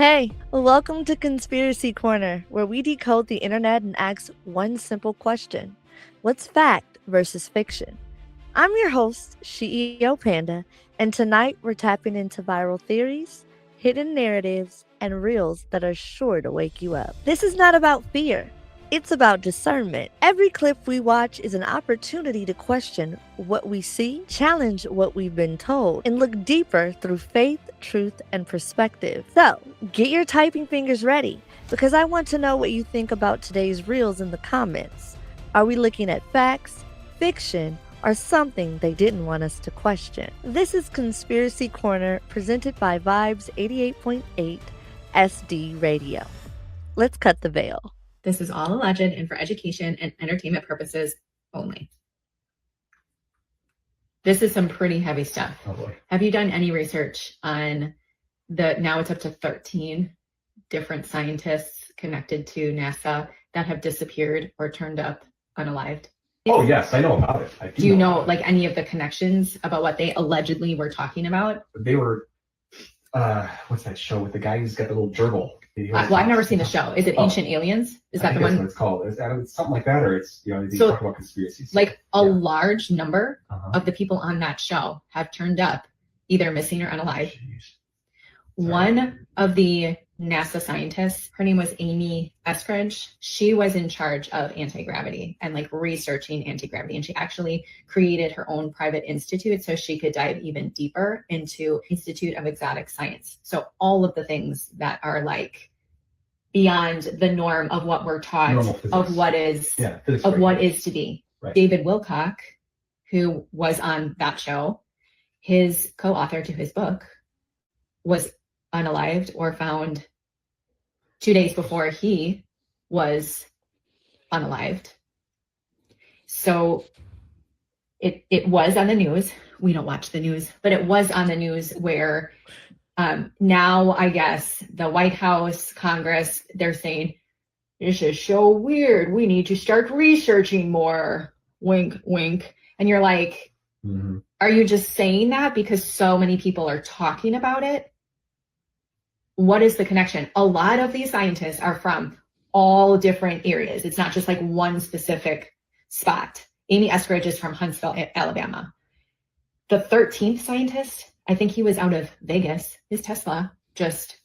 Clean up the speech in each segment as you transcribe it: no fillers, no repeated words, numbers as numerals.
Hey, welcome to Conspiracy Corner, where we decode the internet and ask one simple question: what's fact versus fiction? I'm your host, She'EO Panda, and tonight we're tapping into viral theories, hidden narratives, and reels that are sure to wake you up. This is not about fear. It's about discernment. Every clip we watch is an opportunity to question what we see, challenge what we've been told, and look deeper through faith, truth, and perspective. So, get your typing fingers ready, because I want to know what you think about today's reels in the comments. Are we looking at facts, fiction, or something they didn't want us to question? This is Conspiracy Corner, presented by Vibes 88.8 SD Radio. Let's cut the veil. This is all alleged and for education and entertainment purposes only. This is some pretty heavy stuff. Oh boy. Have you done any research on now it's up to 13 different scientists connected to NASA that have disappeared or turned up unalived? Oh yes, I know about it. Do you know like any of the connections about what they allegedly were talking about? They were, what's that show with the guy who's got the little gerbil? Well, I've never seen the show. Is it Ancient Aliens? Is that the one? That's what it's called. It's something like that, or it's, they So, talk about conspiracies. Like a large number of the people on that show have turned up either missing or unalive. One of the NASA scientists, her name was Amy Eskridge. She was in charge of anti-gravity and like researching anti-gravity. And she actually created her own private institute so she could dive even deeper into Institute of Exotic Science. So all of the things that are like beyond the norm of what we're taught of what is to be. Right. David Wilcock, who was on that show, his co-author to his book was unalived or found 2 days before he was unalived. So it was on the news. We don't watch the news, but it was on the news where now I guess the White House, Congress, they're saying, this is so weird. We need to start researching more. Wink, wink. And you're like, Are you just saying that because so many people are talking about it? What is the connection? A lot of these scientists are from all different areas. It's not just like one specific spot. Amy Eskridge is from Huntsville, Alabama. The 13th scientist, I think he was out of Vegas. His Tesla just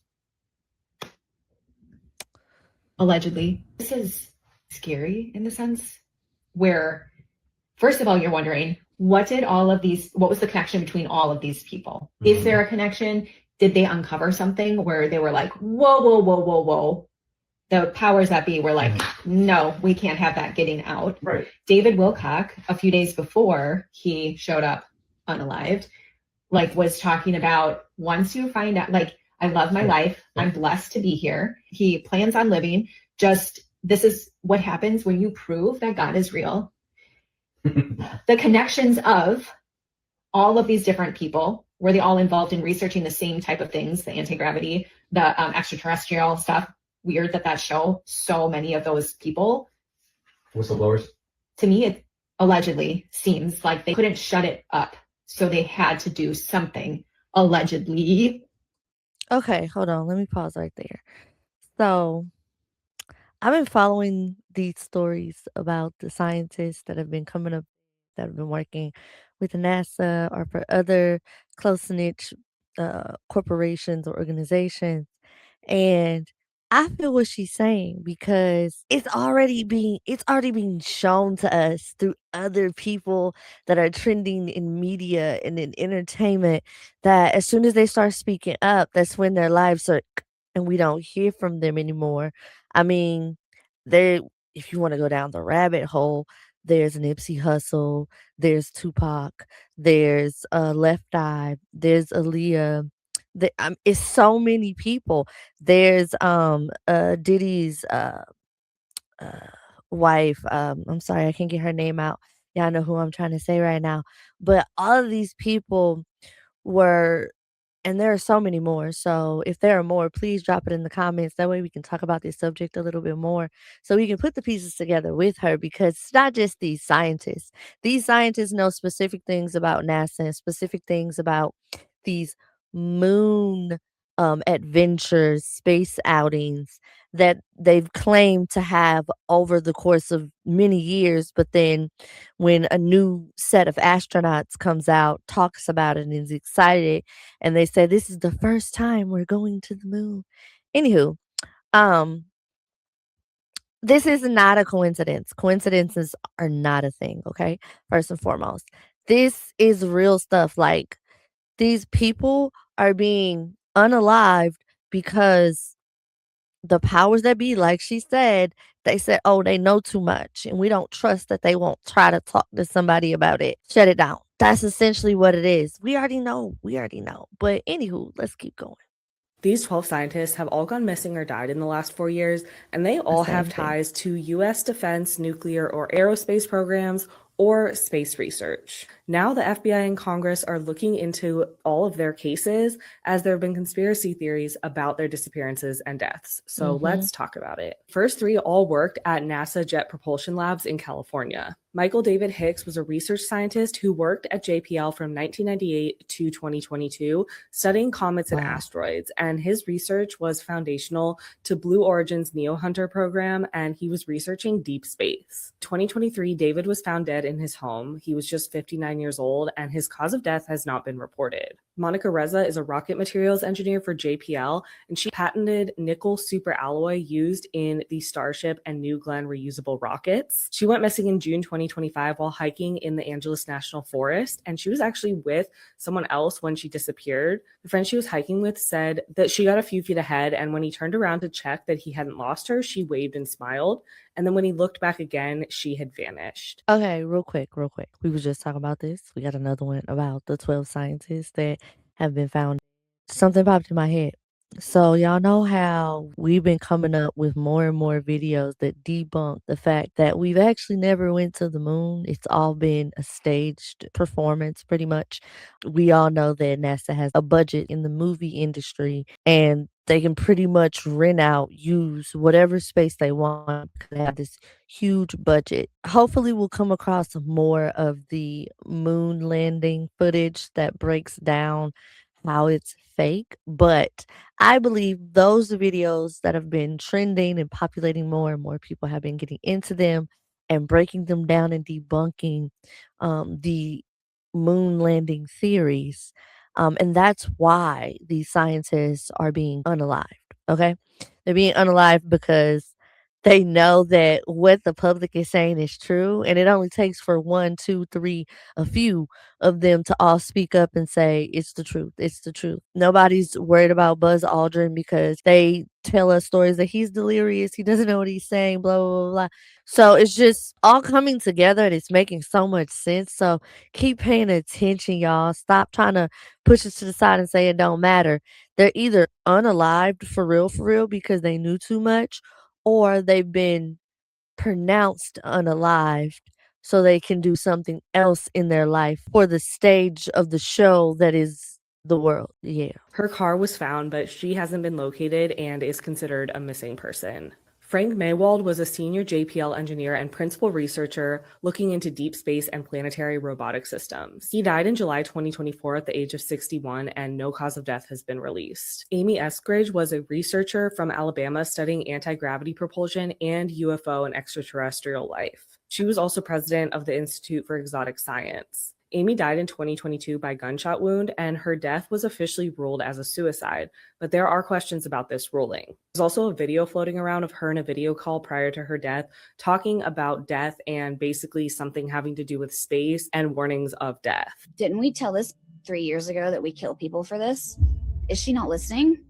allegedly. This is scary in the sense where, first of all, you're wondering, what was the connection between all of these people? Is there a connection? Did they uncover something where they were like, whoa, whoa, whoa, whoa, whoa? The powers that be were like, no, we can't have that getting out. Right. David Wilcock, a few days before he showed up unalived, like was talking about once you find out, like, I love my life. I'm blessed to be here. He plans on living. Just, this is what happens when you prove that God is real. The connections of all of these different people, were they all involved in researching the same type of things, the anti-gravity, the extraterrestrial stuff? Weird that show, so many of those people. Whistleblowers? To me, it allegedly seems like they couldn't shut it up. So they had to do something, allegedly. Okay, hold on. Let me pause right there. So, I've been following these stories about the scientists that have been coming up, that have been working with NASA or for other close-knit corporations or organizations. And I feel what she's saying because it's already being shown to us through other people that are trending in media and in entertainment, that as soon as they start speaking up, that's when their lives are and we don't hear from them anymore. I mean, there if you want to go down the rabbit hole, there's Nipsey Hussle, there's Tupac, there's Left Eye, there's Aaliyah. It's so many people. There's Diddy's uh wife. I'm sorry, I can't get her name out. Y'all know who I'm trying to say right now. But all of these people were, and there are so many more. So if there are more, please drop it in the comments. That way we can talk about this subject a little bit more. So we can put the pieces together with her, because it's not just these scientists. These scientists know specific things about NASA and specific things about these moon adventures, space outings that they've claimed to have over the course of many years. But then when a new set of astronauts comes out, talks about it, and is excited, and they say, this is the first time we're going to the moon. Anywho, um, this is not a coincidence. Coincidences are not a thing, okay? First and foremost, this is real stuff. Like, these people are being unalived because the powers that be, like she said, they said, oh, they know too much and we don't trust that they won't try to talk to somebody about it. Shut it down. That's essentially what it is. We already know. We already know. But anywho, let's keep going. These 12 scientists have all gone missing or died in the last 4 years, and they all have ties to U.S. defense, nuclear, or aerospace programs or space research. Now the FBI and Congress are looking into all of their cases as there have been conspiracy theories about their disappearances and deaths. So let's talk about it. First three all worked at NASA Jet Propulsion Labs in California. Michael David Hicks was a research scientist who worked at JPL from 1998 to 2022, studying comets and asteroids, and his research was foundational to Blue Origin's Neo Hunter program, and he was researching deep space. 2023, David was found dead in his home. He was just 59 years old, and his cause of death has not been reported. Monica Reza is a rocket materials engineer for JPL, and she patented nickel superalloy used in the Starship and New Glenn reusable rockets. She went missing in June 2025 while hiking in the Angeles National Forest, and she was actually with someone else when she disappeared. The friend she was hiking with said that she got a few feet ahead, and when he turned around to check that he hadn't lost her, she waved and smiled. And then when he looked back again, she had vanished. Okay, real quick. We was just talking about this. We got another one about the 12 scientists that have been found. Something popped in my head. So y'all know how we've been coming up with more and more videos that debunk the fact that we've actually never went to the moon. It's all been a staged performance pretty much. We all know that NASA has a budget in the movie industry and they can pretty much rent out, use whatever space they want because they have this huge budget. Hopefully we'll come across more of the moon landing footage that breaks down how it's fake, but I believe those videos that have been trending and populating more and more people have been getting into them and breaking them down and debunking the moon landing theories. And that's why these scientists are being unalived. Okay. They're being unalived because they know that what the public is saying is true. And it only takes for one, two, three, a few of them to all speak up and say, it's the truth. It's the truth. Nobody's worried about Buzz Aldrin because they tell us stories that he's delirious. He doesn't know what he's saying, blah, blah, blah, blah. So it's just all coming together and it's making so much sense. So keep paying attention, y'all. Stop trying to push us to the side and say it don't matter. They're either unalived for real, because they knew too much, or they've been pronounced unalived so they can do something else in their life for the stage of the show that is the world. Yeah. Her car was found, but she hasn't been located and is considered a missing person. Frank Maywald was a senior JPL engineer and principal researcher looking into deep space and planetary robotic systems. He died in July 2024 at the age of 61, and no cause of death has been released. Amy Eskridge was a researcher from Alabama studying anti-gravity propulsion and UFO and extraterrestrial life. She was also president of the Institute for Exotic Science. Amy died in 2022 by gunshot wound, and her death was officially ruled as a suicide, but there are questions about this ruling. There's also a video floating around of her in a video call prior to her death, talking about death and basically something having to do with space and warnings of death. Didn't we tell this 3 years ago that we kill people for this? Is she not listening?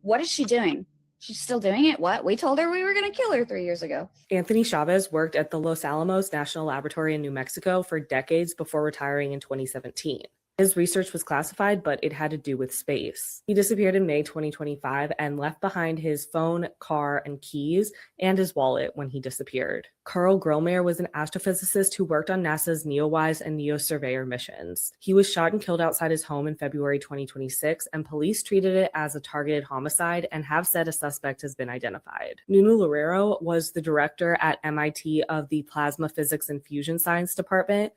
What is she doing? She's still doing it? What? We told her we were going to kill her 3 years ago. Anthony Chavez worked at the Los Alamos National Laboratory in New Mexico for decades before retiring in 2017. His research was classified, but it had to do with space. He disappeared in May 2025 and left behind his phone, car, and keys, and his wallet when he disappeared. Carl Grillmeyer was an astrophysicist who worked on NASA's NEOWISE and NEOSURVEYOR missions. He was shot and killed outside his home in February 2026, and police treated it as a targeted homicide and have said a suspect has been identified. Nunu Loureiro was the director at MIT of the Plasma Physics and Fusion Science Department.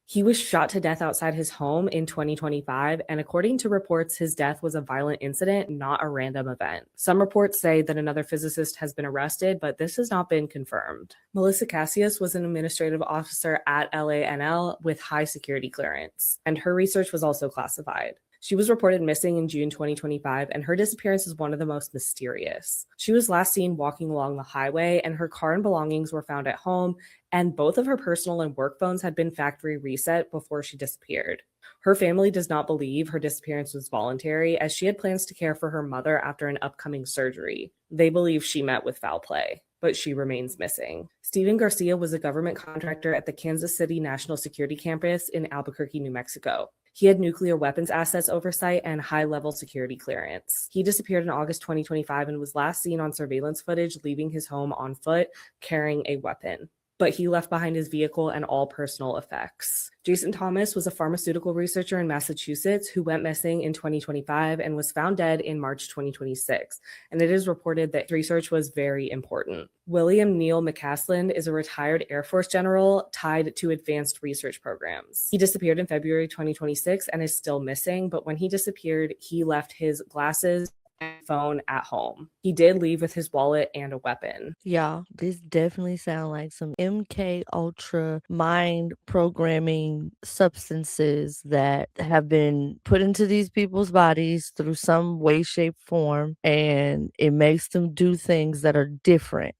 He was shot to death outside his home in 2025, and according to reports, his death was a violent incident, not a random event. Some reports say that another physicist has been arrested, but this has not been confirmed. Melissa Cassius was an administrative officer at LANL with high security clearance, and her research was also classified. She was reported missing in June 2025, and her disappearance is one of the most mysterious. She was last seen walking along the highway, and her car and belongings were found at home, and both of her personal and work phones had been factory reset before she disappeared. Her family does not believe her disappearance was voluntary, as she had plans to care for her mother after an upcoming surgery. They believe she met with foul play, but she remains missing. Steven Garcia was a government contractor at the Kansas City National Security Campus in Albuquerque, New Mexico. He had nuclear weapons assets oversight and high-level security clearance. He disappeared in August 2025 and was last seen on surveillance footage leaving his home on foot, carrying a weapon. But he left behind his vehicle and all personal effects. Jason Thomas was a pharmaceutical researcher in Massachusetts who went missing in 2025 and was found dead in March 2026, and it is reported that research was very important. William Neal McCaslin is a retired Air Force general tied to advanced research programs. He disappeared in February 2026 and is still missing, but when he disappeared, he left his glasses and phone at home. He did leave with his wallet and a weapon. Y'all, this definitely sounds like some MK Ultra mind programming substances that have been put into these people's bodies through some way, shape, form, and it makes them do things that are different.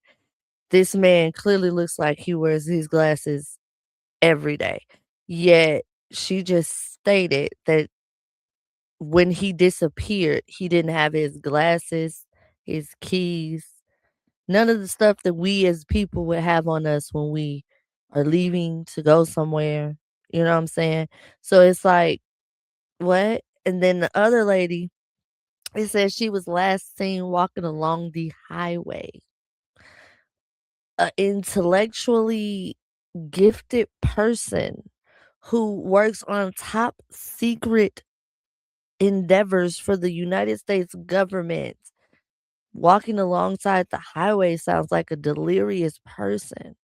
This man clearly looks like he wears these glasses every day. Yet she just stated that when he disappeared, he didn't have his glasses, his keys, none of the stuff that we as people would have on us when we are leaving to go somewhere. You know what I'm saying? So it's like, what? And then the other lady, it says she was last seen walking along the highway. An intellectually gifted person who works on top secret endeavors for the United States government. Walking alongside the highway sounds like a delirious person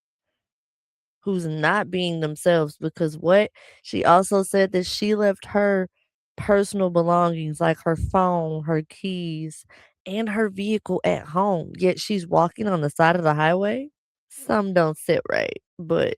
who's not being themselves, because what she also said that she left her personal belongings like her phone, her keys, and her vehicle at home, yet she's walking on the side of the highway. Some don't sit right, but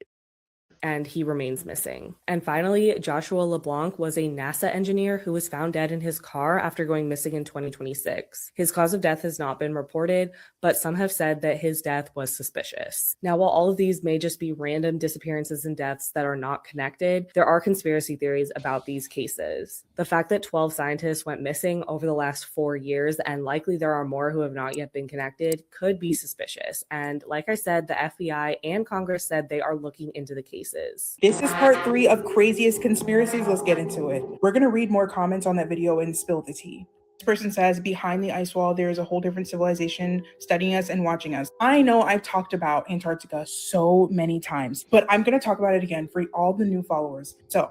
And he remains missing. And finally, Joshua LeBlanc was a NASA engineer who was found dead in his car after going missing in 2026. His cause of death has not been reported, but some have said that his death was suspicious. Now, while all of these may just be random disappearances and deaths that are not connected, there are conspiracy theories about these cases. The fact that 12 scientists went missing over the last 4 years, and likely there are more who have not yet been connected, could be suspicious. And like I said, the FBI and Congress said they are looking into the cases. This is part 3 of craziest conspiracies. Let's get into it. We're going to read more comments on that video and spill the tea. This person says, behind the ice wall, there is a whole different civilization studying us and watching us. I know I've talked about Antarctica so many times, but I'm going to talk about it again for all the new followers. So,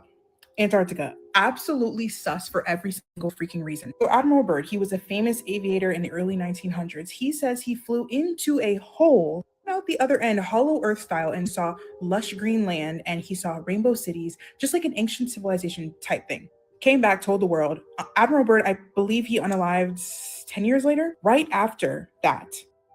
Antarctica, absolutely sus for every single freaking reason. So Admiral Byrd, he was a famous aviator in the early 1900s. He says he flew into a hole out the other end, hollow earth style, and saw lush green land, and he saw rainbow cities, just like an ancient civilization type thing. Came back, told the world. Admiral Byrd, I believe he unalived 10 years later. Right after that,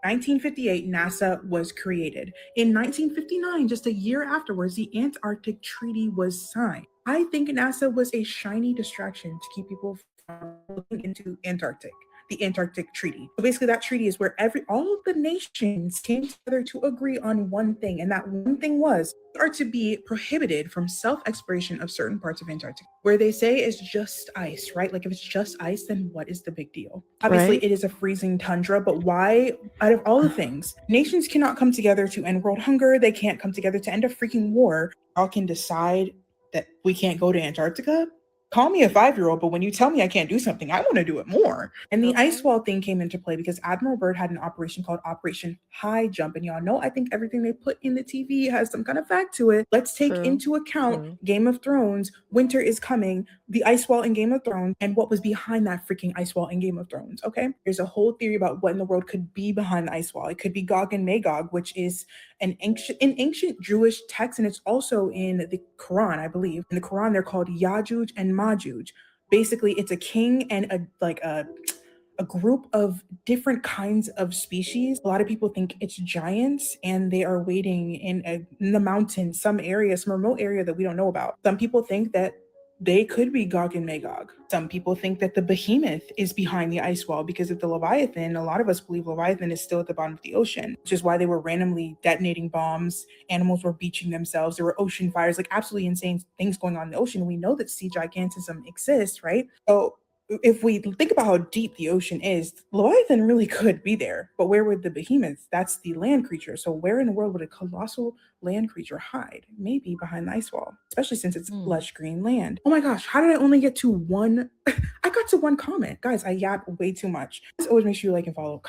1958, NASA was created. In 1959, just a year afterwards, the Antarctic Treaty was signed. I think NASA was a shiny distraction to keep people from looking into Antarctic. The Antarctic Treaty. So basically that treaty is where all of the nations came together to agree on one thing, and that one thing was they are to be prohibited from self-exploration of certain parts of Antarctica, where they say it's just ice, right? Like if it's just ice, then what is the big deal? Obviously, right? It is a freezing tundra, but why, out of all the things, nations cannot come together to end world hunger, they can't come together to end a freaking war, all can decide that we can't go to Antarctica? Call me a 5-year-old, but when you tell me I can't do something, I want to do it more. And the ice wall thing came into play because Admiral Byrd had an operation called Operation High Jump. And y'all know, I think everything they put in the TV has some kind of fact to it. Let's take into account Game of Thrones, winter is coming, the ice wall in Game of Thrones, and what was behind that freaking ice wall in Game of Thrones, okay? There's a whole theory about what in the world could be behind the ice wall. It could be Gog and Magog, which is in ancient Jewish texts, and it's also in the Quran, I believe. In the Quran, they're called Yajuj and Majuj. Basically, it's a king and a group of different kinds of species. A lot of people think it's giants, and they are waiting in the mountains, some remote area that we don't know about. Some people think that they could be Gog and Magog. Some people think that the behemoth is behind the ice wall because of the Leviathan. A lot of us believe Leviathan is still at the bottom of the ocean, which is why they were randomly detonating bombs. Animals were beaching themselves. There were ocean fires, like absolutely insane things going on in the ocean. We know that sea gigantism exists, right? So if we think about how deep the ocean is, Leviathan really could be there. But where would the behemoth? That's the land creature. So where in the world would a colossal land creature hide? Maybe behind the ice wall, especially since it's lush green land. Oh my gosh, how did I only get to one? I got to one comment. Guys, I yap way too much. Just always make sure you like and follow.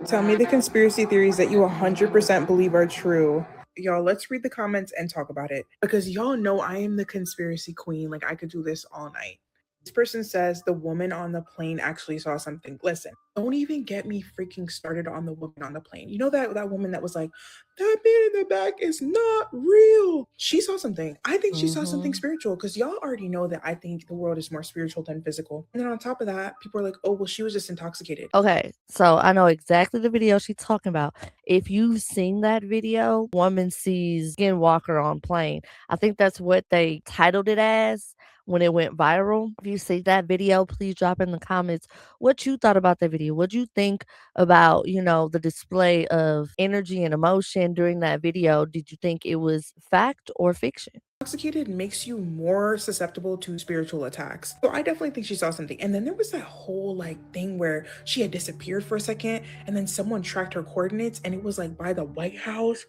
Tell me the conspiracy theories that you 100% believe are true. Y'all, let's read the comments and talk about it, because y'all know I am the conspiracy queen. Like, I could do this all night. This person says the woman on the plane actually saw something. Listen, don't even get me freaking started on the woman on the plane. You know that woman that was like, that man in the back is not real. She saw something. I think she saw something spiritual, because y'all already know that I think the world is more spiritual than physical. And then on top of that, people are like, oh, well, she was just intoxicated. Okay, so I know exactly the video she's talking about. If you've seen that video, woman sees skinwalker on plane. I think that's what they titled it as when it went viral. If you see that video, please drop in the comments what you thought about that video. What you think about, the display of energy and emotion during that video? Did you think it was fact or fiction? Intoxicated makes you more susceptible to spiritual attacks. So I definitely think she saw something. And then there was that whole thing where she had disappeared for a second, and then someone tracked her coordinates, and it was by the White House.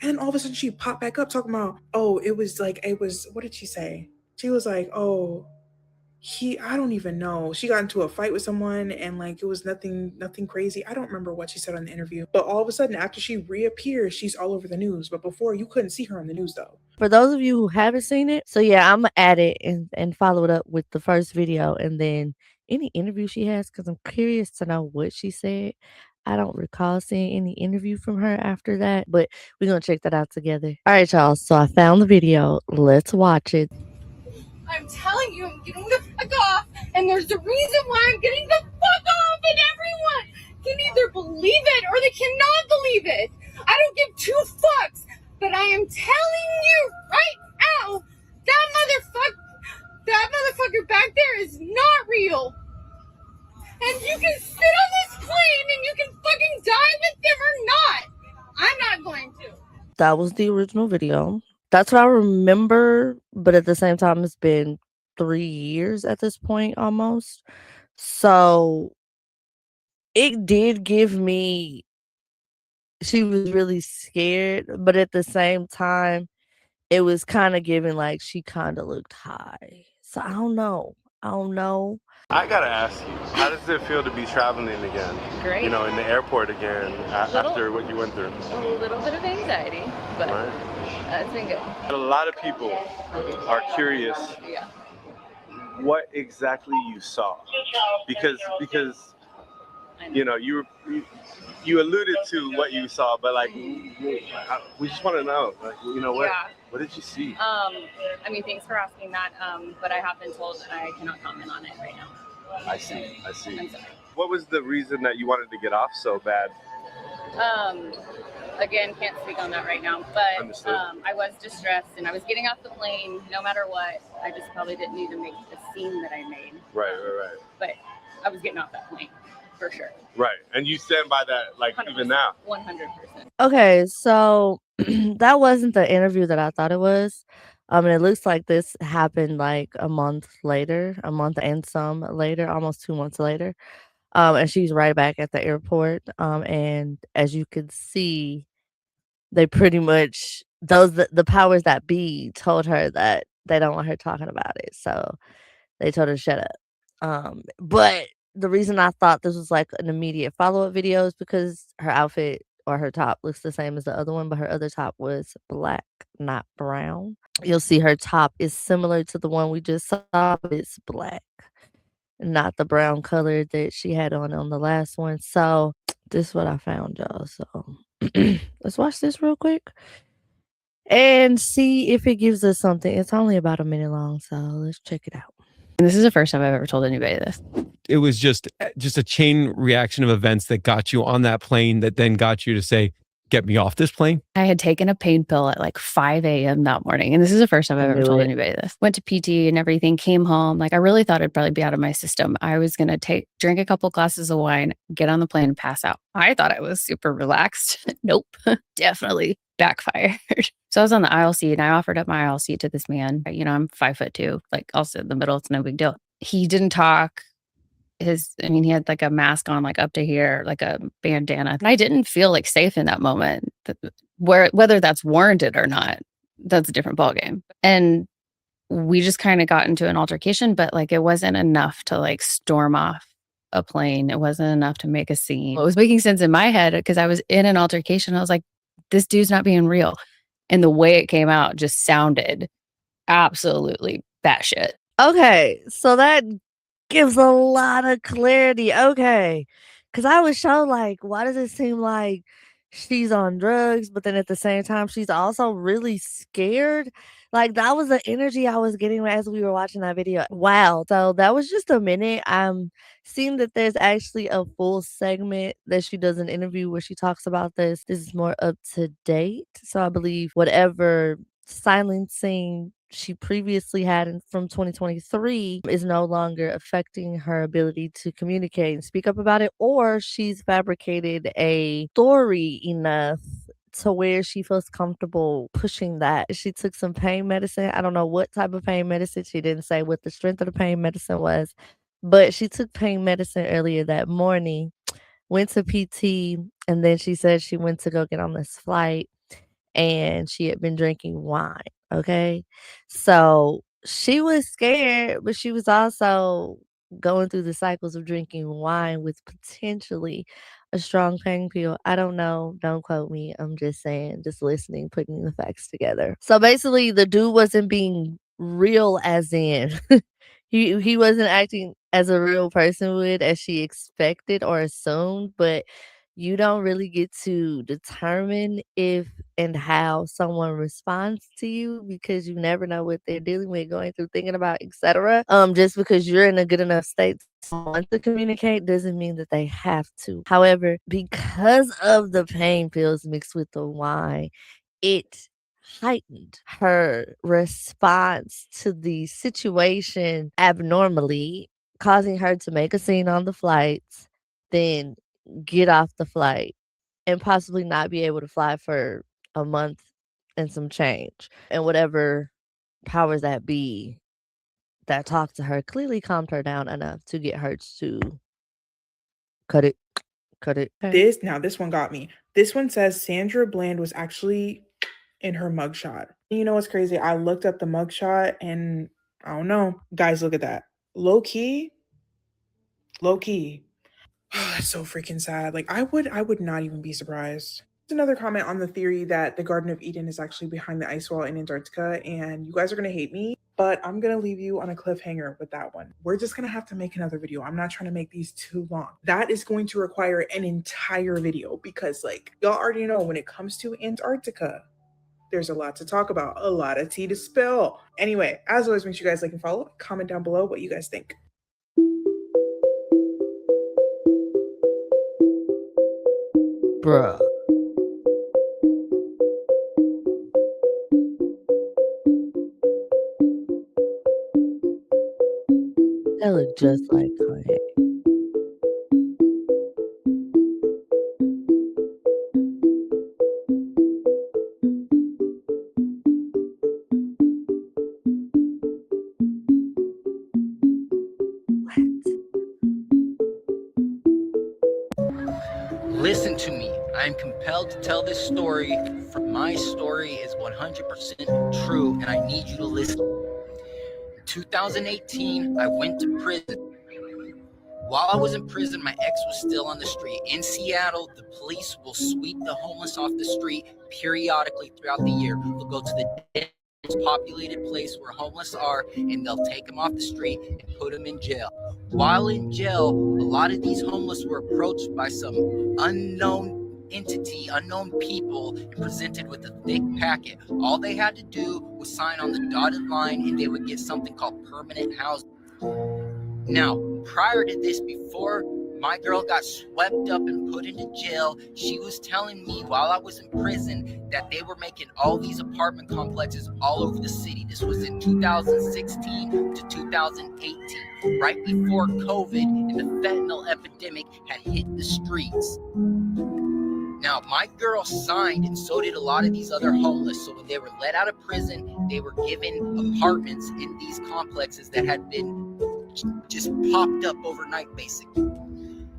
And then all of a sudden she popped back up talking about, oh, it was what did she say? She was like, oh, I don't even know. She got into a fight with someone, and it was nothing crazy. I don't remember what she said on the interview. But all of a sudden, after she reappears, she's all over the news. But before, you couldn't see her on the news though. For those of you who haven't seen it, so yeah, I'm gonna add it and follow it up with the first video and then any interview she has, because I'm curious to know what she said. I don't recall seeing any interview from her after that, but we're gonna check that out together. All right, y'all. So I found the video. Let's watch it. I'm telling you, I'm getting the fuck off, and there's a reason why I'm getting the fuck off, and everyone can either believe it or they cannot believe it. I don't give two fucks, but I am telling you right now, that motherfucker back there is not real. And you can sit on this plane and you can fucking die with them or not. I'm not going to. That was the original video. That's what I remember, but at the same time, it's been 3 years at this point almost. So it did give me she was really scared, but at the same time, it was kinda giving she kinda looked high. So I don't know. I gotta ask you, how does it feel to be traveling again? Great. In the airport again after what you went through? A little bit of anxiety, but it's been good. A lot of people are curious what exactly you saw, because you alluded to what you saw, but we just want to know, what did you see? Thanks for asking that, but I have been told that I cannot comment on it right now. I see. I'm sorry. What was the reason that you wanted to get off so bad? Again, can't speak on that right now, but Understood. I was distressed and I was getting off the plane no matter what. I just probably didn't need to make the scene that I made. Right. But I was getting off that plane for sure. Right, and you stand by that 100%, even now? 100%. Okay, so that wasn't the interview that I thought it was. And it looks like this happened a month and some later, almost 2 months later. And she's right back at the airport. And as you can see, they pretty much the powers that be told her that they don't want her talking about it. So they told her to shut up. But the reason I thought this was an immediate follow-up video is because her outfit or her top looks the same as the other one, but her other top was black, not brown. You'll see her top is similar to the one we just saw, but it's black, not the brown color that she had on the last one. So this is what I found, y'all. So Let's watch this real quick and see if it gives us something. It's only about a minute long, so let's check it out. And this is the first time I've ever told anybody this. It was just a chain reaction of events that got you on that plane that then got you to say, get me off this plane. I had taken a pain pill at like 5 a.m. that morning. And this is the first time I've ever told anybody this. Went to PT and everything, came home. Like I really thought it'd probably be out of my system. I was going to drink a couple glasses of wine, get on the plane and pass out. I thought I was super relaxed. Nope. Definitely backfired. So I was on the aisle seat and I offered up my aisle seat to this man. You know, I'm 5'2", like I'll sit in the middle. It's no big deal. He didn't talk. He had like a mask on, like up to here, like a bandana. And I didn't feel like safe in that moment. Whether that's warranted or not, that's a different ballgame. And we just kind of got into an altercation, but like it wasn't enough to like storm off a plane. It wasn't enough to make a scene. It was making sense in my head because I was in an altercation. I was like, this dude's not being real. And the way it came out just sounded absolutely batshit. Okay, so that gives a lot of clarity. Okay, because I was so like, why does it seem like she's on drugs, but then at the same time, she's also really scared? Like that was the energy I was getting as we were watching that video. Wow. So that was just a minute. I'm seeing that there's actually a full segment that she does an interview where she talks about this. This is more up to date. So I believe whatever silencing she previously had from 2023 is no longer affecting her ability to communicate and speak up about it, or she's fabricated a story enough to where she feels comfortable pushing that. She took some pain medicine. I don't know what type of pain medicine. She didn't say what the strength of the pain medicine was, but she took pain medicine earlier that morning, went to PT, and then she said she went to go get on this flight and she had been drinking wine. Okay. So she was scared, but she was also going through the cycles of drinking wine with potentially a strong pain pill. I don't know. Don't quote me. I'm just saying, just listening, putting the facts together. So basically, the dude wasn't being real, as in he wasn't acting as a real person would, as she expected or assumed, but you don't really get to determine if and how someone responds to you because you never know what they're dealing with, going through, thinking about, etc. Just because you're in a good enough state to want to communicate doesn't mean that they have to. However, because of the pain pills mixed with the wine, it heightened her response to the situation abnormally, causing her to make a scene on the flights, then get off the flight and possibly not be able to fly for a month and some change. And whatever powers that be that talked to her clearly calmed her down enough to get her to cut it. This one got me. This one says Sandra Bland was actually in her mugshot. You know what's crazy? I looked up the mugshot and I don't know. Guys, look at that. Low key. Oh, that's so freaking sad. Like I would not even be surprised. Another comment on the theory that the Garden of Eden is actually behind the ice wall in Antarctica, and you guys are gonna hate me, but I'm gonna leave you on a cliffhanger with that one. We're just gonna have to make another video. I'm not trying to make these too long. That is going to require an entire video because like y'all already know when it comes to Antarctica, there's a lot to talk about, a lot of tea to spill. Anyway, as always, make sure you guys like and follow, comment down below what you guys think. Bruh. That look just like Kanye. Listen to me. I am compelled to tell this story. My story is 100% true, and I need you to listen. In 2018, I went to prison. While I was in prison, my ex was still on the street. In Seattle, the police will sweep the homeless off the street periodically throughout the year. They'll go to the densely populated place where homeless are, and they'll take them off the street and put them in jail. While in jail, a lot of these homeless were approached by some unknown entity, unknown people, and presented with a thick packet. All they had to do was sign on the dotted line and they would get something called permanent housing. Now, prior to this, before my girl got swept up and put into jail, she was telling me while I was in prison that they were making all these apartment complexes all over the city. This was in 2016 to 2018, right before COVID and the fentanyl epidemic had hit the streets. Now, my girl signed, and so did a lot of these other homeless. So when they were let out of prison, they were given apartments in these complexes that had been just popped up overnight, basically.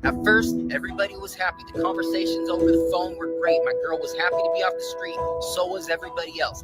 At first, everybody was happy. The conversations over the phone were great. My girl was happy to be off the street. So was everybody else.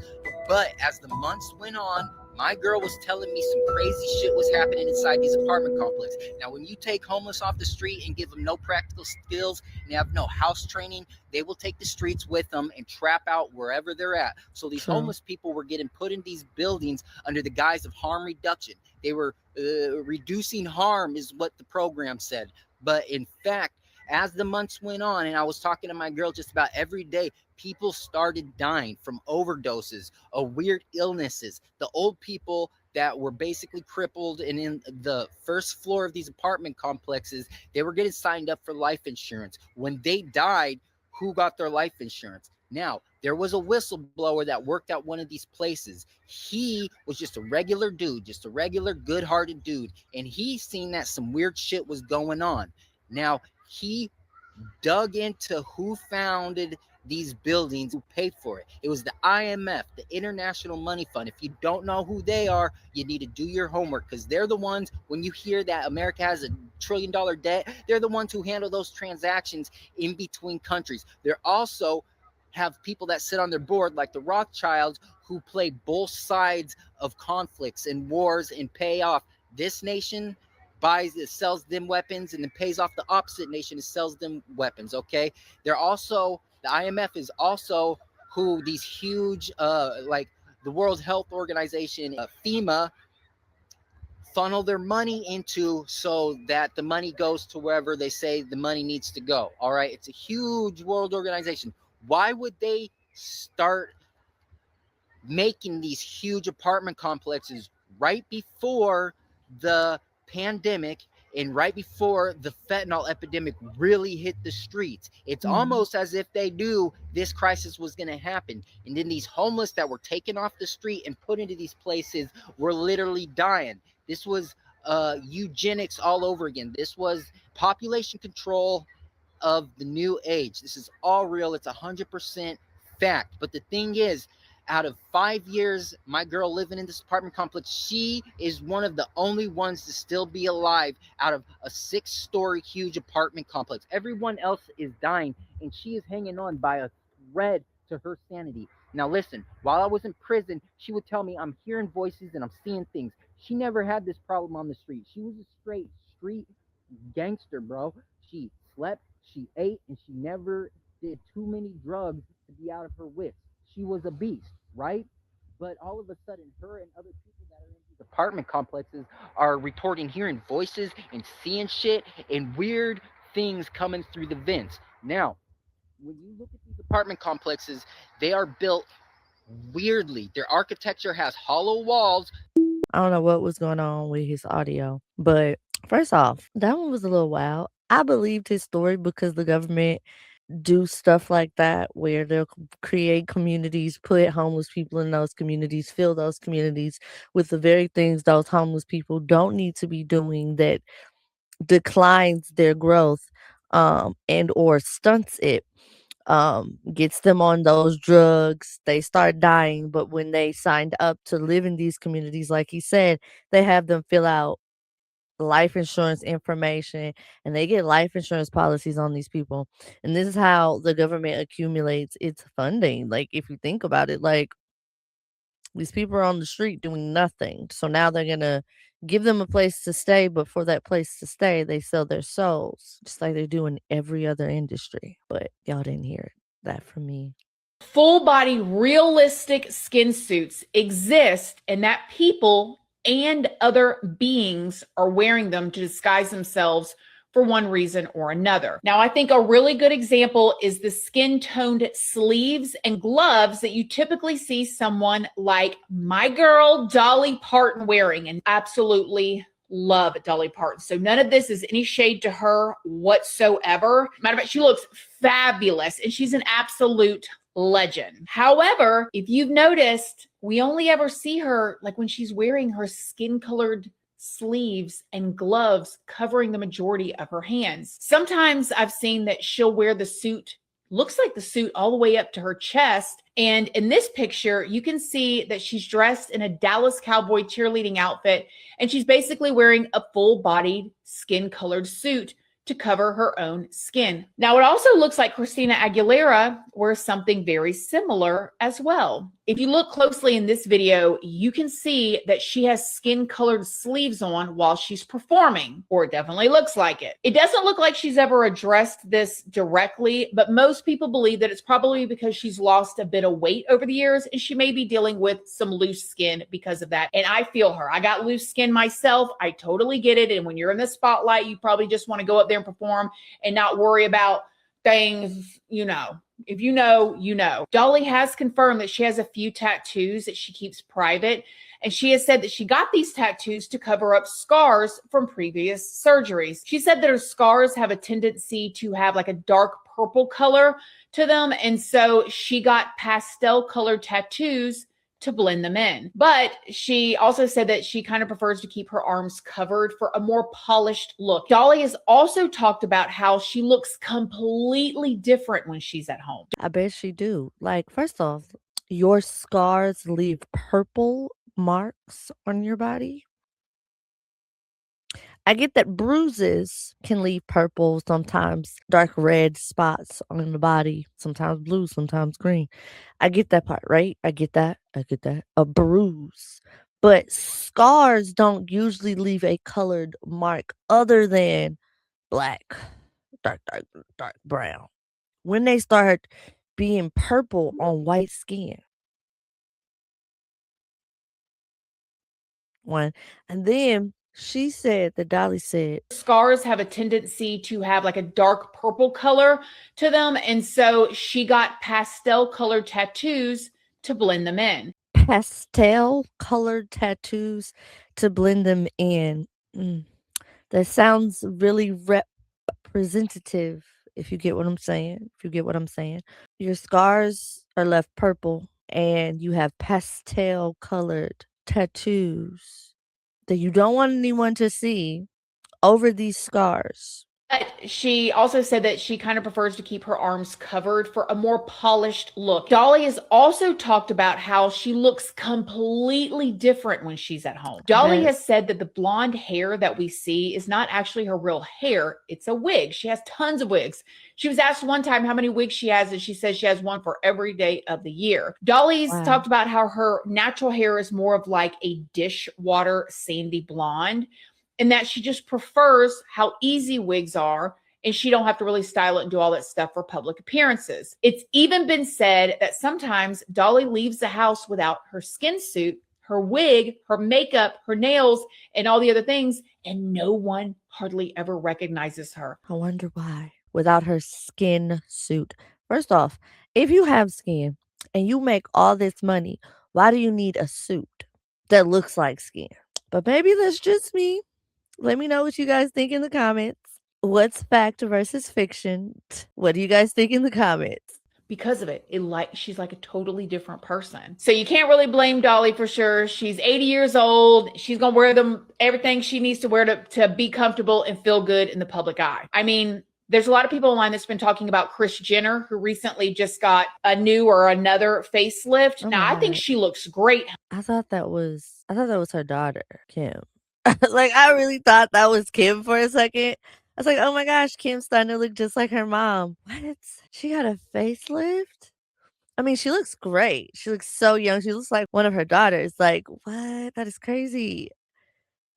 But as the months went on, my girl was telling me some crazy shit was happening inside these apartment complexes. Now, when you take homeless off the street and give them no practical skills and they have no house training, they will take the streets with them and trap out wherever they're at. So these homeless people were getting put in these buildings under the guise of harm reduction. They were reducing harm is what the program said. But in fact, as the months went on, and I was talking to my girl just about every day, people started dying from overdoses of weird illnesses. The old people that were basically crippled and in the first floor of these apartment complexes, they were getting signed up for life insurance. When they died, who got their life insurance? Now, there was a whistleblower that worked at one of these places. He was just a regular dude, just a regular good-hearted dude, and he seen that some weird shit was going on. Now, he dug into who founded these buildings, who paid for it. It was the IMF, the International Money Fund. If you don't know who they are, you need to do your homework, because they're the ones, when you hear that America has $1 trillion debt, they're the ones who handle those transactions in between countries. They're also have people that sit on their board like the Rothschilds who play both sides of conflicts and wars and pay off this nation buys it, sells them weapons, and then pays off the opposite nation and sells them weapons. Okay, they're also, the IMF is also who these huge like the World Health Organization, FEMA, funnel their money into, so that the money goes to wherever they say the money needs to go. All right, it's a huge world organization. Why would they start making these huge apartment complexes right before the pandemic and right before the fentanyl epidemic really hit the streets? It's almost as if they knew this crisis was going to happen. And then these homeless that were taken off the street and put into these places were literally dying. This was eugenics all over again. This was population control of the new age. This is all real. It's 100% fact. But the thing is, out of 5 years, my girl living in this apartment complex, she is one of the only ones to still be alive out of a 6-story huge apartment complex. Everyone else is dying, and she is hanging on by a thread to her sanity. Now listen, while I was in prison, she would tell me I'm hearing voices and I'm seeing things. She never had this problem on the street. She was a straight street gangster, bro. She slept, she ate, and she never did too many drugs to be out of her wits. She was a beast, right? But all of a sudden, her and other people that are in these apartment complexes are reporting hearing voices and seeing shit and weird things coming through the vents. Now, when you look at these apartment complexes, they are built weirdly. Their architecture has hollow walls. I don't know what was going on with his audio, but first off, that one was a little wild. I believed his story because the government do stuff like that where they'll create communities, put homeless people in those communities, fill those communities with the very things those homeless people don't need to be doing, that declines their growth and or stunts it, gets them on those drugs. They start dying, but when they signed up to live in these communities, like he said, they have them fill out life insurance information, and they get life insurance policies on these people. And this is how the government accumulates its funding. Like, if you think about it, like, these people are on the street doing nothing. So now they're gonna give them a place to stay, but for that place to stay, they sell their souls, just like they do in every other industry. But y'all didn't hear that from me. Full body realistic skin suits exist, and that people and other beings are wearing them to disguise themselves for one reason or another. Now, I think a really good example is the skin-toned sleeves and gloves that you typically see someone like my girl Dolly Parton wearing, and absolutely love Dolly Parton. So none of this is any shade to her whatsoever. Matter of fact, she looks fabulous and she's an absolute legend. However, if you've noticed, we only ever see her like when she's wearing her skin-colored sleeves and gloves covering the majority of her hands. Sometimes I've seen that she'll wear the suit, looks like the suit all the way up to her chest. And in this picture, you can see that she's dressed in a Dallas Cowboy cheerleading outfit, and she's basically wearing a full-bodied skin-colored suit to cover her own skin. Now, it also looks like Christina Aguilera wears something very similar as well. If you look closely in this video, you can see that she has skin-colored sleeves on while she's performing, or it definitely looks like it. It doesn't look like she's ever addressed this directly, but most people believe that it's probably because she's lost a bit of weight over the years and she may be dealing with some loose skin because of that. And I feel her. I got loose skin myself. I totally get it. And when you're in the spotlight, you probably just want to go up there and perform and not worry about things, you know. If you know, you know. Dolly has confirmed that she has a few tattoos that she keeps private, and she has said that she got these tattoos to cover up scars from previous surgeries. She said that her scars have a tendency to have like a dark purple color to them, and so she got pastel colored tattoos to blend them in. But she also said that she kind of prefers to keep her arms covered for a more polished look. Dolly has also talked about how she looks completely different when she's at home. I bet she do. Like, first off, your scars leave purple marks on your body. I get that bruises can leave purple, sometimes dark red spots on the body, sometimes blue, sometimes green. I get that part, right? I get that. A bruise. But scars don't usually leave a colored mark other than black, dark brown. When they start being purple on white skin. One. And then she said that Dolly said scars have a tendency to have like a dark purple color to them, and so she got pastel colored tattoos to blend them in. Pastel colored tattoos to blend them in. That sounds really representative, if you get what I'm saying. Your scars are left purple and you have pastel colored tattoos that you don't want anyone to see over these scars. She also said that she kind of prefers to keep her arms covered for a more polished look. Dolly has also talked about how she looks completely different when she's at home. Dolly has said that the blonde hair that we see is not actually her real hair. It's a wig. She has tons of wigs. She was asked one time how many wigs she has, and she says she has one for every day of the year. Dolly's talked about how her natural hair is more of like a dishwater sandy blonde, and that she just prefers how easy wigs are, and she don't have to really style it and do all that stuff for public appearances. It's even been said that sometimes Dolly leaves the house without her skin suit, her wig, her makeup, her nails, and all the other things, and no one hardly ever recognizes her. I wonder why. Without her skin suit. First off, if you have skin and you make all this money, why do you need a suit that looks like skin? But maybe that's just me. Let me know what you guys think in the comments. What's fact versus fiction? What do you guys think in the comments? Because of it, she's like a totally different person. So you can't really blame Dolly for sure. She's 80 years old. She's gonna wear everything she needs to wear to be comfortable and feel good in the public eye. I mean, there's a lot of people online that's been talking about Kris Jenner, who recently just got a new or another facelift. Now, I think she looks great. I thought that was her daughter, Kim. Like, I really thought that was Kim for a second. I was like, oh my gosh, Kim's starting to look just like her mom. What? She got a facelift? I mean, she looks great. She looks so young. She looks like one of her daughters. Like, what? That is crazy.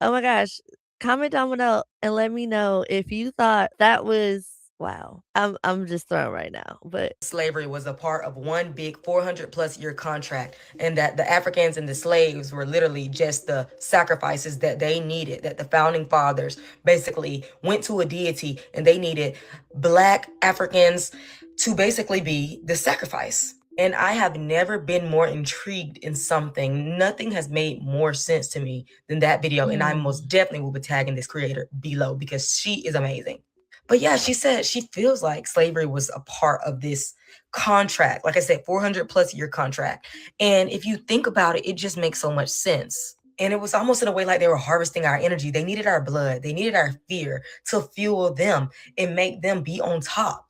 Oh my gosh. Comment down below and let me know if you thought that was Wow. I'm just thrown right now, but slavery was a part of one big 400+ year contract, and that the Africans and the slaves were literally just the sacrifices that they needed, that the founding fathers basically went to a deity and they needed Black Africans to basically be the sacrifice. And I have never been more intrigued in something. Nothing has made more sense to me than that video. And I most definitely will be tagging this creator below because she is amazing. But yeah, she said she feels like slavery was a part of this contract. Like I said, 400+ year contract. And if you think about it, it just makes so much sense. And it was almost in a way like they were harvesting our energy. They needed our blood. They needed our fear to fuel them and make them be on top.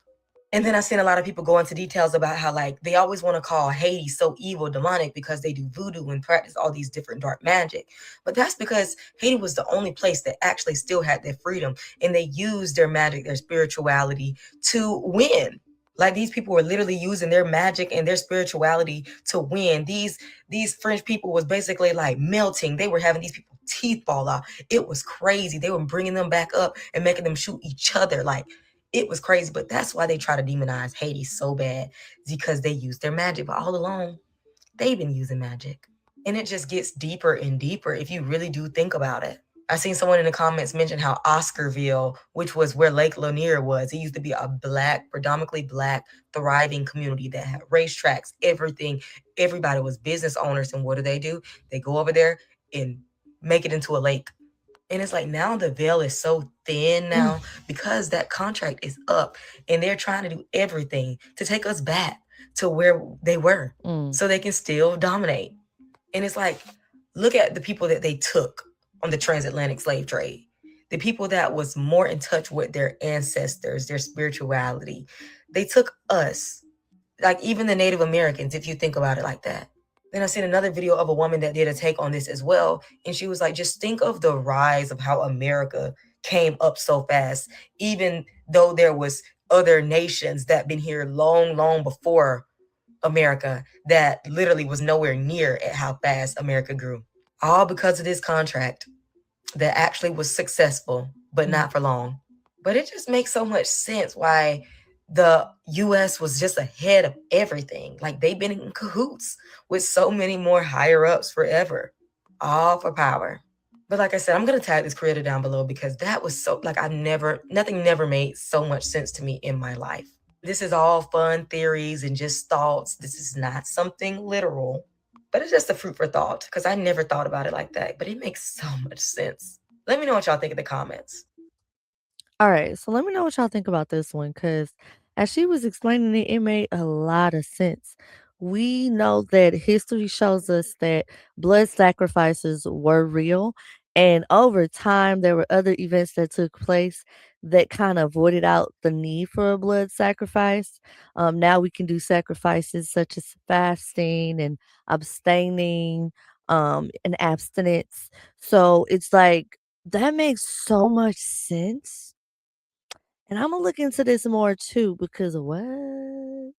And then I've seen a lot of people go into details about how like they always want to call Haiti so evil, demonic, because they do voodoo and practice all these different dark magic. But that's because Haiti was the only place that actually still had their freedom, and they used their magic, their spirituality to win. Like these people were literally using their magic and their spirituality to win. These French people was basically like melting. They were having these people teeth fall off. It was crazy. They were bringing them back up and making them shoot each other. Like, it was crazy, but that's why they try to demonize Haiti so bad, because they use their magic. But all along, they've been using magic. And it just gets deeper and deeper if you really do think about it. I seen someone in the comments mention how Oscarville, which was where Lake Lanier was, it used to be a Black, predominantly Black, thriving community that had racetracks, everything. Everybody was business owners. And what do? They go over there and make it into a lake. And it's like now the veil is so thin now because that contract is up and they're trying to do everything to take us back to where they were so they can still dominate. And it's like, look at the people that they took on the transatlantic slave trade, the people that was more in touch with their ancestors, their spirituality. They took us, like even the Native Americans, if you think about it like that. Then I seen another video of a woman that did a take on this as well. And she was like, just think of the rise of how America came up so fast, even though there was other nations that been here long, long before America that literally was nowhere near at how fast America grew. All because of this contract that actually was successful, but not for long. But it just makes so much sense why the US was just ahead of everything. Like they've been in cahoots with so many more higher ups forever, all for power. But like I said, I'm going to tag this creator down below because that was so, like nothing never made so much sense to me in my life. This is all fun theories and just thoughts. This is not something literal, but it's just a fruit for thought because I never thought about it like that, but it makes so much sense. Let me know what y'all think in the comments. all right, so let me know what y'all think about this one, because as she was explaining it, it made a lot of sense. We know that history shows us that blood sacrifices were real, and over time, there were other events that took place that kind of voided out the need for a blood sacrifice. Now we can do sacrifices such as fasting and abstaining, and abstinence. So it's like that makes so much sense. And Imma look into this more too because what?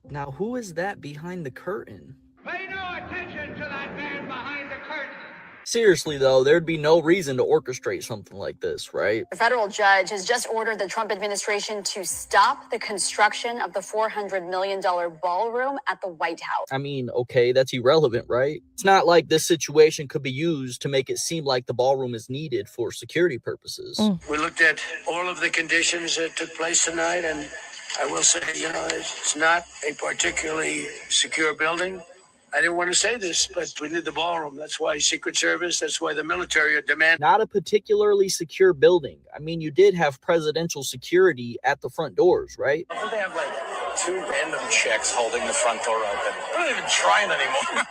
Now, who is that behind the curtain? Pay no attention to that man behind the curtain. Seriously, though, there'd be no reason to orchestrate something like this, right? A federal judge has just ordered the Trump administration to stop the construction of the $400 million ballroom at the White House. I mean, okay, that's irrelevant, right? It's not like this situation could be used to make it seem like the ballroom is needed for security purposes. We looked at all of the conditions that took place tonight, and I will say, it's not a particularly secure building. I didn't want to say this, but we need the ballroom. That's why Secret Service, that's why the military are demanding. Not a particularly secure building. I mean, you did have presidential security at the front doors, right? Don't they have like two random chicks holding the front door open? They're not even trying anymore.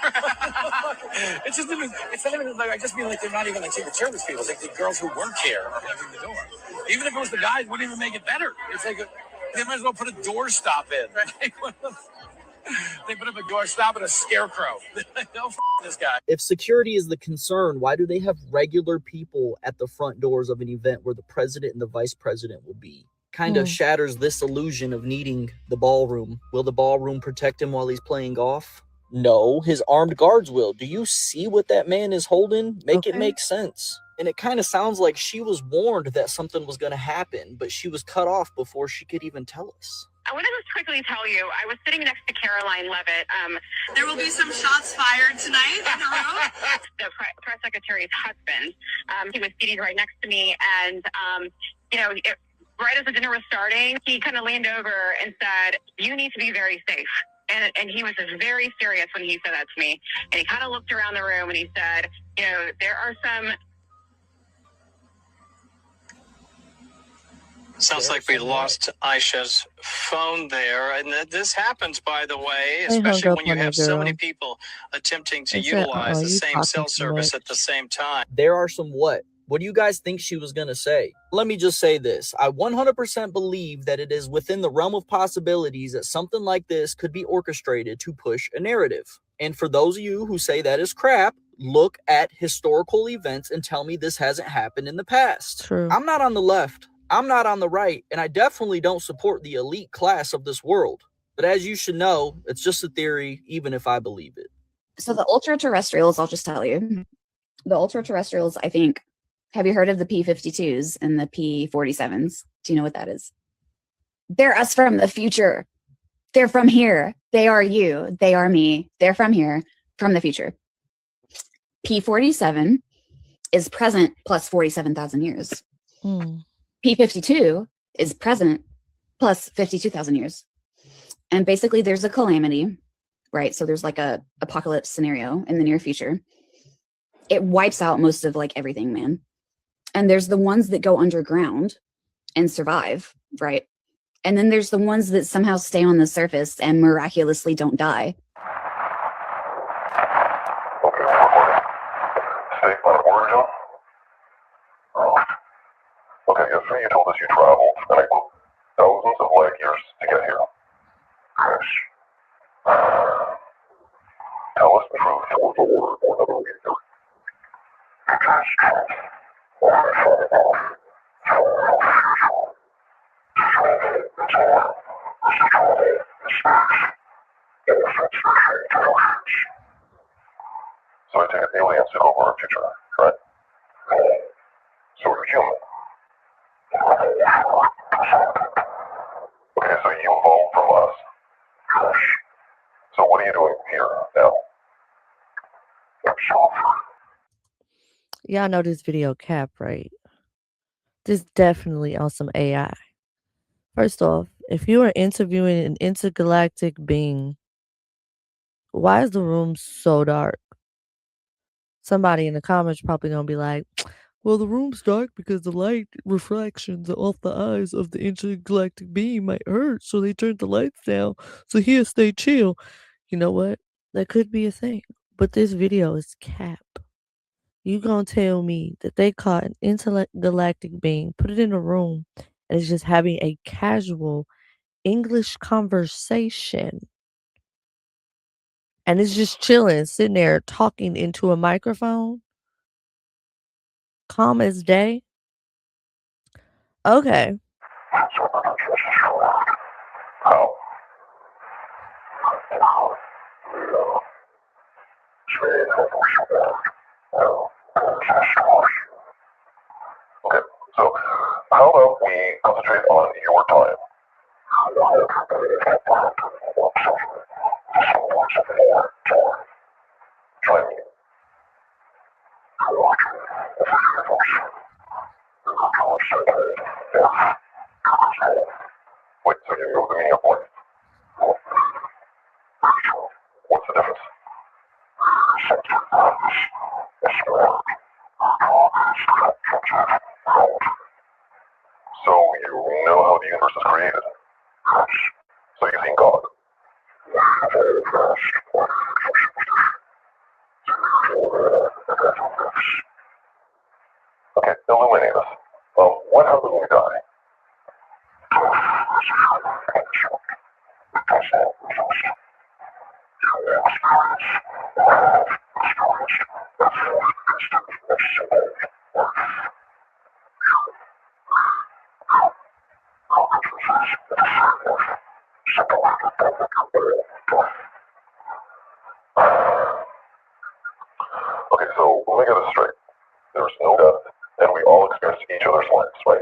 It's not even like, I just mean like they're not even like Secret Service people. It's like the girls who work here are holding the door. Even if it was the guys, it wouldn't even make it better. It's like they might as well put a doorstop in. Right? They put up a doorstop and a scarecrow. No, this guy. If security is the concern, why do they have regular people at the front doors of an event where the president and the vice president will be? Kind of shatters this illusion of needing the ballroom. Will the ballroom protect him while he's playing golf? No, his armed guards will. Do you see what that man is holding? Make it make sense. And it kind of sounds like she was warned that something was going to happen, but she was cut off before she could even tell us. I want to just quickly tell you, I was sitting next to Caroline Levitt. There will be some shots fired tonight in the room. The press secretary's husband. He was seated right next to me, and right as the dinner was starting, he kind of leaned over and said, "You need to be very safe." And he was just very serious when he said that to me. And he kind of looked around the room and he said, there are some. Sounds like we lost Aisha's phone there. And this happens, by the way, They hung especially up when you on the have so many girl. people attempting to They said, utilize the you same talking cell too service much. at the same time. There are some what? What do you guys think she was going to say? Let me just say this. I 100% believe that it is within the realm of possibilities that something like this could be orchestrated to push a narrative. And for those of you who say that is crap, look at historical events and tell me this hasn't happened in the past. True. I'm not on the left. I'm not on the right. And I definitely don't support the elite class of this world. But as you should know, it's just a theory, even if I believe it. So the ultra terrestrials, I'll just tell you, the ultra terrestrials, I think, have you heard of the P-52s and the P-47s? Do you know what that is? They're us from the future. They're from here. They are you. They are me. They're from here, from the future. P-47 is present plus 47,000 years. P-52 is present plus 52,000 years. And basically there's a calamity, right? So there's like a apocalypse scenario in the near future. It wipes out most of like everything, man. And there's the ones that go underground and survive, right? And then there's the ones that somehow stay on the surface and miraculously don't die. State line of origin? Okay, yesterday you told us you traveled, and I quote, thousands of light years to get here. Yes. Tell us the truth or the word or another reason. It is truth. So I take it aliens took over our future, right? So we're human. Okay, so you evolved from us. So what are you doing here now? Y'all know this video cap, right? This definitely on some AI. First off, if you are interviewing an intergalactic being, why is the room so dark? Somebody in the comments probably gonna be like, well, the room's dark because the light reflections off the eyes of the intergalactic being might hurt, so they turned the lights down so he'll stay chill. You know what? That could be a thing. But this video is cap. You gonna tell me that they caught an intergalactic being, put it in a room, and it's just having a casual English conversation. And it's just chilling, sitting there talking into a microphone. Calm as day. Okay. Okay, so how about we concentrate on your time? Try me. Wait, so you know the meaning of life? What's the difference? So you know how the universe is created? So you've seen God? Okay, illuminate us. What happens when we die? Okay, so let me get this straight. There's no death, each other's lives, right?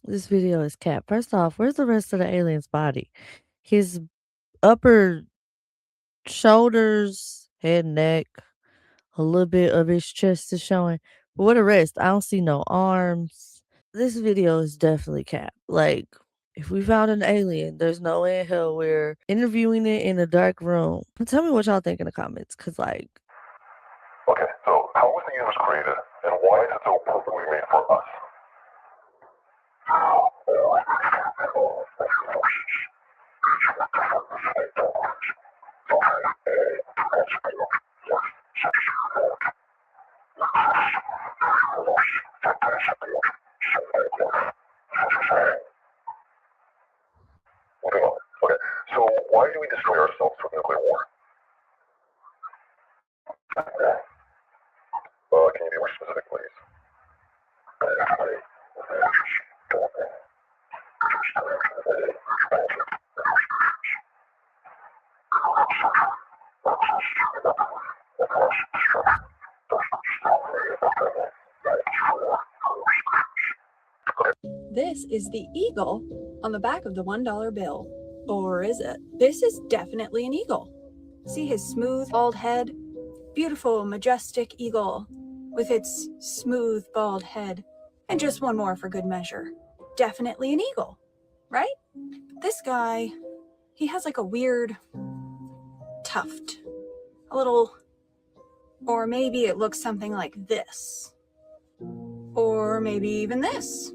This video is cap. First off, where's the rest of the alien's body? His upper shoulders, head, neck, a little bit of his chest is showing. But what the rest? I don't see no arms. This video is definitely cap. Like, if we found an alien, there's no way in hell we're interviewing it in a dark room. Tell me what y'all think in the comments, because, like... Okay, so how was the universe created, and why is it so perfectly made for us? Okay, so why do we destroy ourselves with nuclear war? Can you be more specific, please? This is the eagle on the back of the $1 bill. Or is it? This is definitely an eagle. See his smooth, bald head? Beautiful, majestic eagle with its smooth, bald head. And just one more for good measure. Definitely an eagle, right? This guy, he has like a weird tuft. A little, or maybe it looks something like this. Or maybe even this.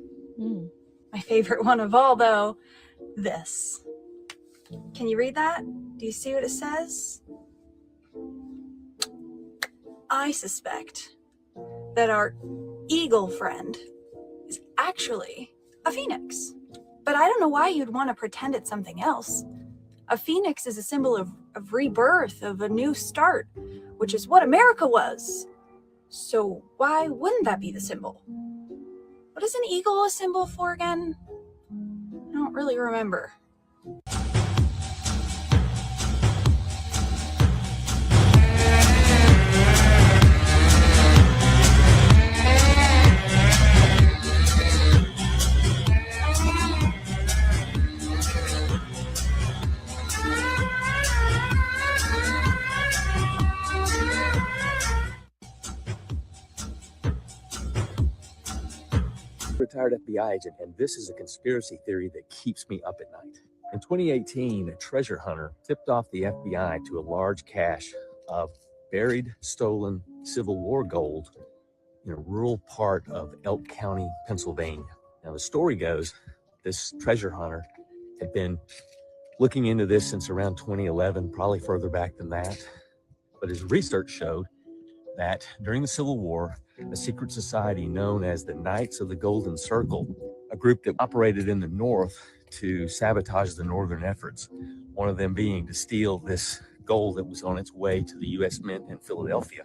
My favorite one of all, though, this. Can you read that? Do you see what it says? I suspect that our eagle friend is actually a phoenix. But I don't know why you'd want to pretend it's something else. A phoenix is a symbol of rebirth, of a new start, which is what America was. So why wouldn't that be the symbol? What is an eagle a symbol for again? I don't really remember. Retired FBI agent, and this is a conspiracy theory that keeps me up at night. In 2018, a treasure hunter tipped off the FBI to a large cache of buried, stolen Civil War gold in a rural part of Elk County, Pennsylvania. Now, the story goes, this treasure hunter had been looking into this since around 2011, probably further back than that. But his research showed that during the Civil War, a secret society known as the Knights of the Golden Circle, a group that operated in the North to sabotage the Northern efforts, one of them being to steal this gold that was on its way to the U.S. Mint in Philadelphia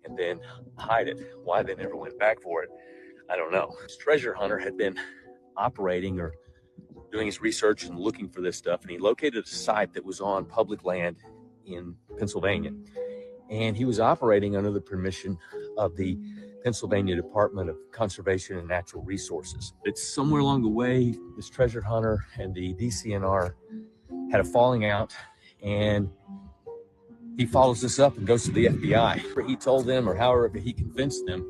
and then hide it. Why they never went back for it, I don't know. This treasure hunter had been operating or doing his research and looking for this stuff, and he located a site that was on public land in Pennsylvania. And he was operating under the permission of the Pennsylvania Department of Conservation and Natural Resources. It's somewhere along the way, this treasure hunter and the DCNR had a falling out, and he follows this up and goes to the FBI. He told them, or however he convinced them,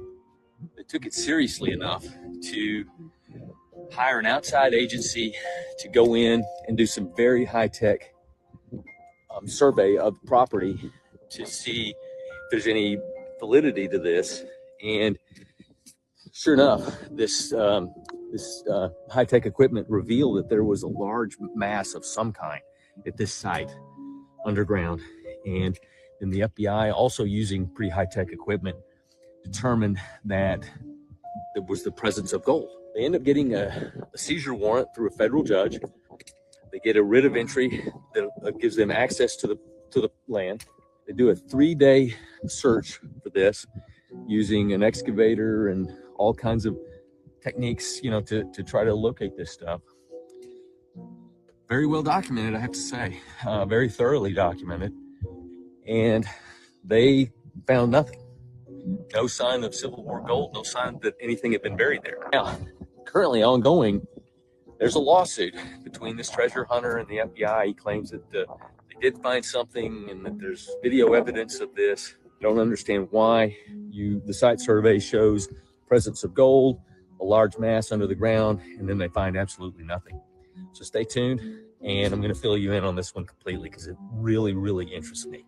they took it seriously enough to hire an outside agency to go in and do some very high-tech survey of the property to see if there's any validity to this. And sure enough, this high-tech equipment revealed that there was a large mass of some kind at this site underground. And then the FBI, also using pretty high-tech equipment, determined that there was the presence of gold. They end up getting a seizure warrant through a federal judge. They get a writ of entry that gives them access to the land. They do a 3-day search for this using an excavator and all kinds of techniques, to try to locate this stuff. Very well documented, I have to say, very thoroughly documented. And they found nothing. No sign of Civil War gold, no sign that anything had been buried there. Now, currently ongoing, there's a lawsuit between this treasure hunter and the FBI. He claims that they did find something and that there's video evidence of this. I don't understand why. The site survey shows presence of gold, a large mass under the ground, and then they find absolutely nothing. So stay tuned, and I'm going to fill you in on this one completely because it really, really interests me.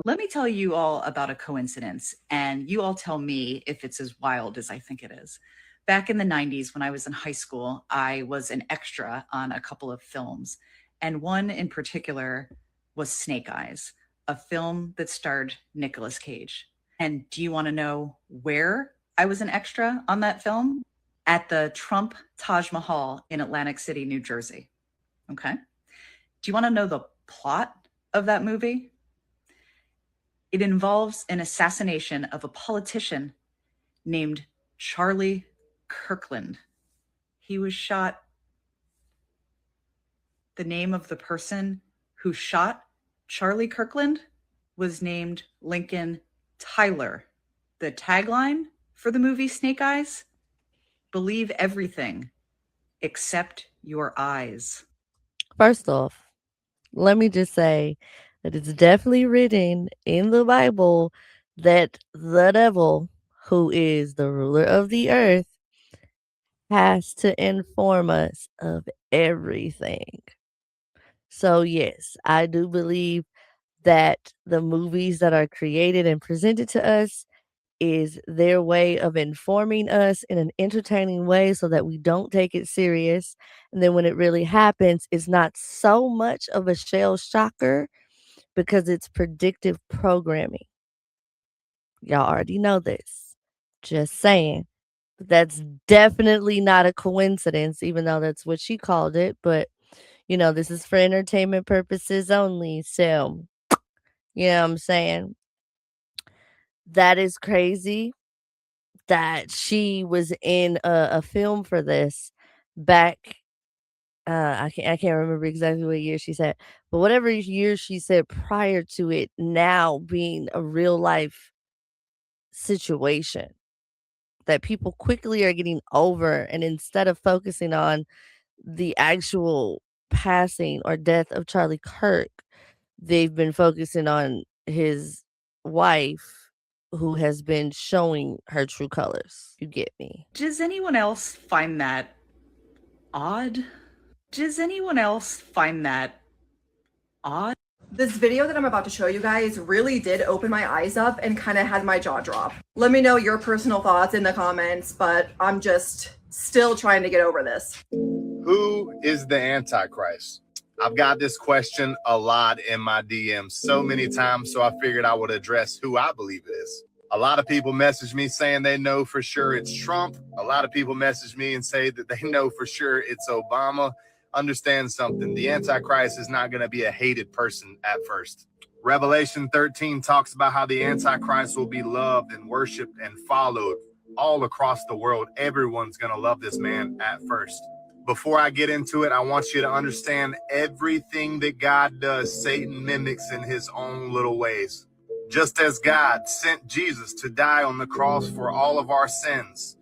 Let me tell you all about a coincidence, and you all tell me if it's as wild as I think it is. Back in the 90s, when I was in high school, I was an extra on a couple of films, and one in particular was Snake Eyes, a film that starred Nicolas Cage. And do you want to know where I was an extra on that film? At the Trump Taj Mahal in Atlantic City, New Jersey. Okay. Do you want to know the plot of that movie? It involves an assassination of a politician named Charlie Kirkland. He was shot. The name of the person who shot Charlie Kirkland was named Lincoln Tyler. The tagline for the movie Snake Eyes: believe everything except your eyes. First off, let me just say that it's definitely written in the Bible that the devil, who is the ruler of the earth, has to inform us of everything. So, yes, I do believe that the movies that are created and presented to us is their way of informing us in an entertaining way so that we don't take it serious. And then when it really happens, it's not so much of a shell shocker because it's predictive programming. Y'all already know this. Just saying. That's definitely not a coincidence, even though that's what she called it. But, this is for entertainment purposes only. So, you know what I'm saying? That is crazy that she was in a film for this back. I can't remember exactly what year she said, but whatever year she said prior to it now being a real life situation that people quickly are getting over, and instead of focusing on the actual passing or death of Charlie Kirk, they've been focusing on his wife who has been showing her true colors. You get me? Does anyone else find that odd? Does anyone else find that odd? This video that I'm about to show you guys really did open my eyes up and kind of had my jaw drop. Let me know your personal thoughts in the comments, but I'm just still trying to get over this. Who is the Antichrist? I've got this question a lot in my DMs so many times, so I figured I would address who I believe it is. A lot of people message me saying they know for sure it's Trump. A lot of people message me and say that they know for sure it's Obama. Understand something. The Antichrist is not going to be a hated person at first. Revelation 13 talks about how the Antichrist will be loved and worshiped and followed all across the world. Everyone's going to love this man at first. Before I get into it, I want you to understand everything that God does, Satan mimics in his own little ways. Just as God sent Jesus to die on the cross for all of our sins,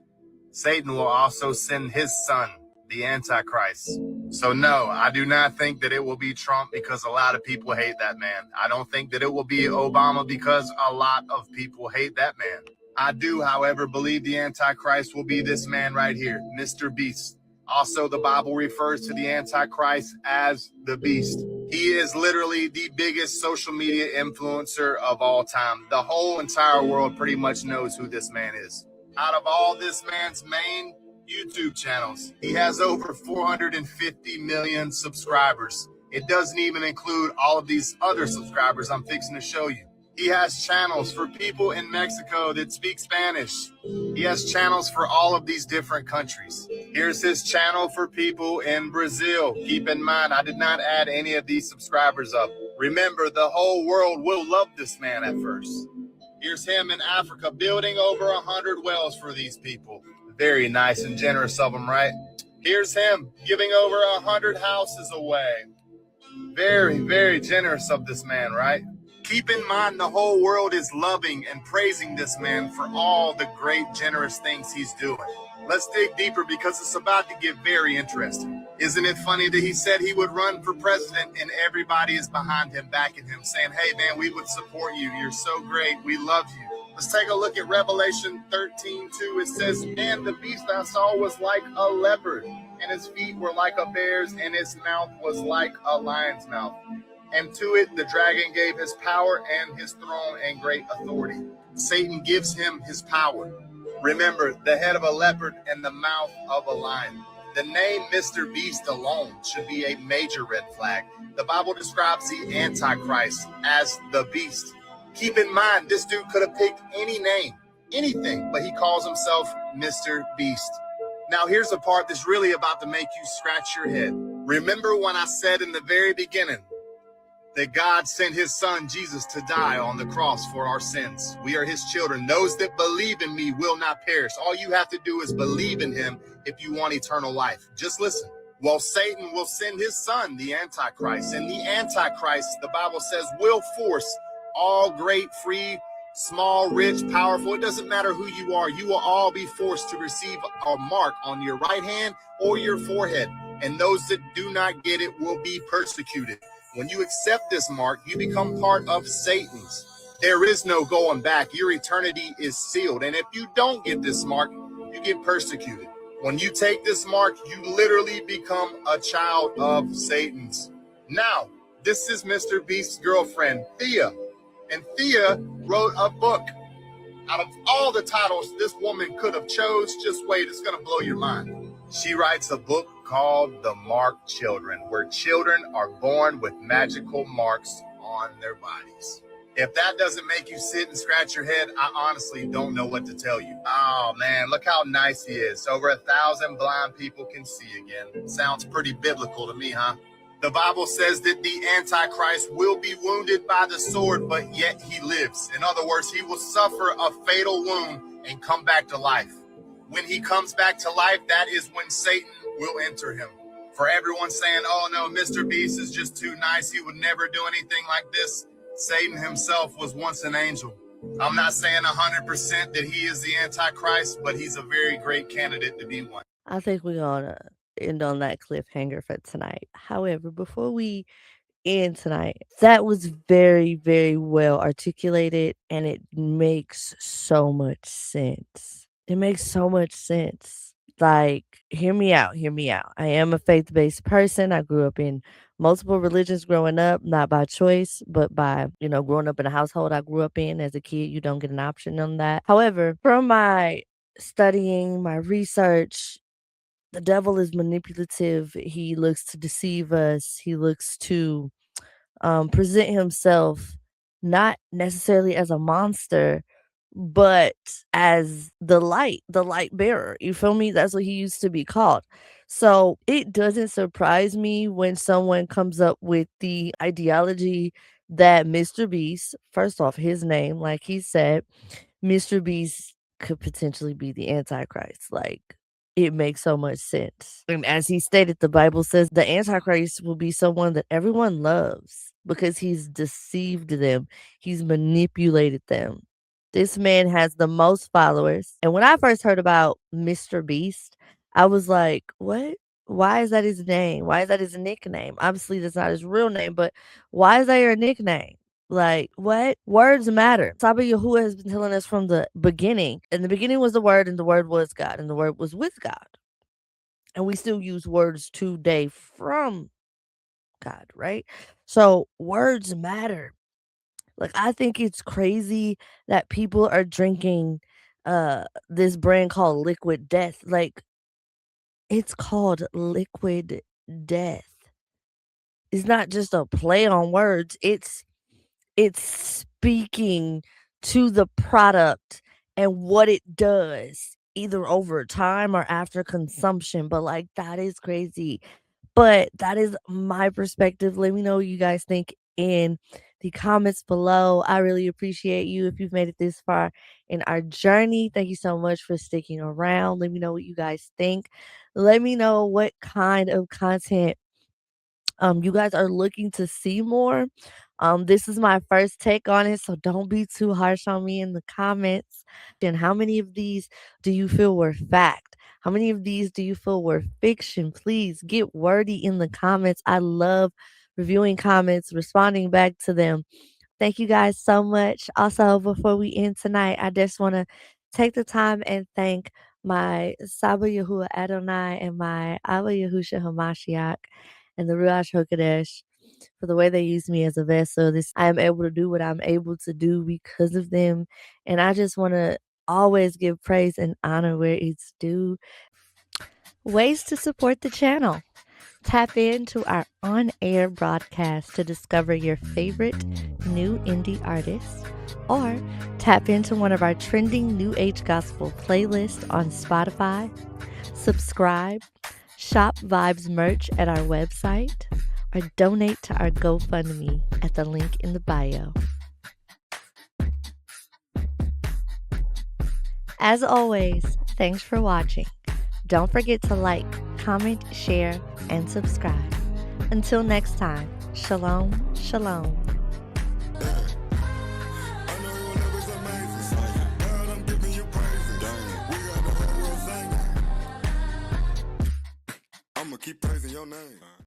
Satan will also send his son, the Antichrist. So no, I do not think that it will be Trump because a lot of people hate that man. I don't think that it will be Obama because a lot of people hate that man. I do, however, believe the Antichrist will be this man right here, Mr. Beast. Also, the Bible refers to the Antichrist as the Beast. He is literally the biggest social media influencer of all time. The whole entire world pretty much knows who this man is. Out of all this man's main YouTube channels, he has over 450 million subscribers. It doesn't even include all of these other subscribers I'm fixing to show you. He has channels for people in Mexico that speak Spanish. He has channels for all of these different countries. Here's his channel for people in Brazil. Keep in mind, I did not add any of these subscribers up. Remember, the whole world will love this man at first. Here's him in Africa building over 100 wells for these people. Very nice and generous of him, right? Here's him giving over 100 houses away. Very, very generous of this man, right? Keep in mind the whole world is loving and praising this man for all the great, generous things he's doing. Let's dig deeper because it's about to get very interesting. Isn't it funny that he said he would run for president and everybody is behind him, backing him, saying, hey, man, we would support you. You're so great. We love you. Let's take a look at Revelation 13:2. It says, and the beast I saw was like a leopard, and his feet were like a bear's, and his mouth was like a lion's mouth. And to it the dragon gave his power and his throne and great authority. Satan gives him his power. Remember, the head of a leopard and the mouth of a lion. The name Mr. Beast alone should be a major red flag. The Bible describes the Antichrist as the beast. Keep in mind, this dude could have picked any name, anything, but he calls himself Mr. Beast. Now, here's the part that's really about to make you scratch your head. Remember when I said in the very beginning that God sent his son Jesus to die on the cross for our sins? We are his children. Those that believe in me will not perish. All you have to do is believe in him if you want eternal life. Just listen. Well, Satan will send his son, the Antichrist, and the Antichrist, the Bible says, will force all great, free, small, rich, powerful. It doesn't matter who you are. You will all be forced to receive a mark on your right hand or your forehead. And those that do not get it will be persecuted. When you accept this mark, you become part of Satan's. There is no going back. Your eternity is sealed. And if you don't get this mark, you get persecuted. When you take this mark, you literally become a child of Satan's. Now, this is Mr. Beast's girlfriend, Thea. And Thea wrote a book. Out of all the titles this woman could have chose, just wait, it's going to blow your mind. She writes a book called The Marked Children, where children are born with magical marks on their bodies. If that doesn't make you sit and scratch your head, I honestly don't know what to tell you. Oh man, look how nice he is. Over 1,000 blind people can see again. Sounds pretty biblical to me, huh? The Bible says that the Antichrist will be wounded by the sword, but yet he lives. In other words, he will suffer a fatal wound and come back to life. When he comes back to life, that is when Satan will enter him. For everyone saying, oh no, Mr. Beast is just too nice, he would never do anything like this, Satan himself was once an angel. I'm not saying 100% that he is the Antichrist, but he's a very great candidate to be one. I think we're gonna end on that cliffhanger for tonight. However, before we end tonight, that was very, very well articulated, and it makes so much sense. It makes so much sense. Like, hear me out, hear me out. I am a faith-based person. I grew up in multiple religions growing up, not by choice, but by, growing up in a household I grew up in as a kid. You don't get an option on that. However, from my studying, my research, the devil is manipulative. He looks to deceive us. He looks to present himself not necessarily as a monster, but as the light bearer. You feel me? That's what he used to be called. So it doesn't surprise me when someone comes up with the ideology that Mr. Beast, first off, his name, like he said, Mr. Beast could potentially be the Antichrist. Like, it makes so much sense. And as he stated, the Bible says the Antichrist will be someone that everyone loves because he's deceived them, he's manipulated them. This man has the most followers. And when I first heard about Mr. Beast, I was like, what? Why is that his name? Why is that his nickname? Obviously, that's not his real name, but why is that your nickname? Like, what? Words matter. Saba Yahuwah has been telling us from the beginning. In the beginning was the Word, and the Word was God, and the Word was with God. And we still use words today from God, right? So words matter. Like, I think it's crazy that people are drinking this brand called Liquid Death. Like, it's called Liquid Death. It's not just a play on words. It's speaking to the product and what it does, either over time or after consumption. But like, that is crazy. But that is my perspective. Let me know what you guys think in the comments below. I really appreciate you if you've made it this far in our journey. Thank you so much for sticking around. Let me know what you guys think. Let me know what kind of content you guys are looking to see more. This is my first take on it, so don't be too harsh on me in the comments. And how many of these do you feel were fact? How many of these do you feel were fiction? Please get wordy in the comments. I love reviewing comments, responding back to them. Thank you guys so much. Also, before we end tonight, I just want to take the time and thank my Saba Yahuwah Adonai and my Abba Yahusha Hamashiach and the Ruach HaKodesh for the way they use me as a vessel. I am able to do what I'm able to do because of them. And I just want to always give praise and honor where it's due. Ways to support the channel. Tap into our on-air broadcast to discover your favorite new indie artists, or tap into one of our trending New Age Gospel playlists on Spotify. Subscribe, shop Vibes merch at our website, or donate to our GoFundMe at the link in the bio. As always, thanks for watching. Don't forget to like, comment, share, and subscribe. Until next time, shalom, shalom. I'ma keep praising your name.